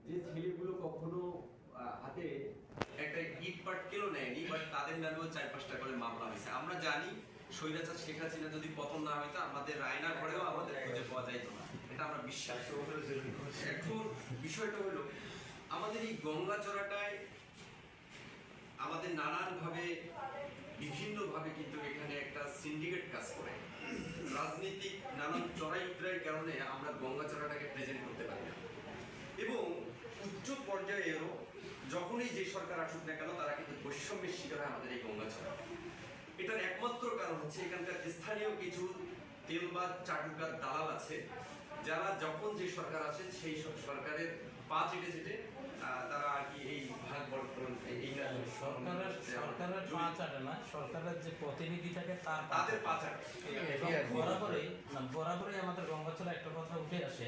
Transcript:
যে ছেলেগুলো কখনো হাতে একটা ইট পাটকেলও নেয়নি, বাট তাদের নামেও 4-5টা করে মামলা হয়েছে। আমরা জানি স্বৈরাচার শেখ হাসিনা যদি পতন না হইতো আমাদের রায়না ঘরেও আমাদের খুঁজে পাওয়া যাইতো না, এটা আমরা বিশ্বাস করি। এখন বিষয়টা হলো আমাদের এই গঙ্গা চড়াটায় আমাদের নানানভাবে বিভিন্নভাবে কিন্তু এখানে একটা সিন্ডিকেট কাজ করে। রাজনীতিক নানান চড়াই উতরাইয়ের কারণে আমরা গঙ্গা চড়াটাকে প্রেজেন্ট করতে পারি না, এবং উচ্চ পর্যায়েও যখনই যে সরকার আসুক না কেন তারা কিন্তু বৈষম্যের শিকার হয় আমাদের এই গঙ্গা চড়া। এটার একমাত্র কারণ হচ্ছে এখানকার স্থানীয় কিছু তেলবাদ চাটুকার দালাল আছে, যারা যখন যে সরকার আসে সেই সরকারের পা চেটে চেটে তারা আর কি এই ভাগ বন্টন সরকারের পা চাটে না, সরকারের যে প্রতিনিধি থাকে তাদের পা চাটে। বরাবরই আমাদের গঙ্গাচড়া একটা কথা উঠে আসে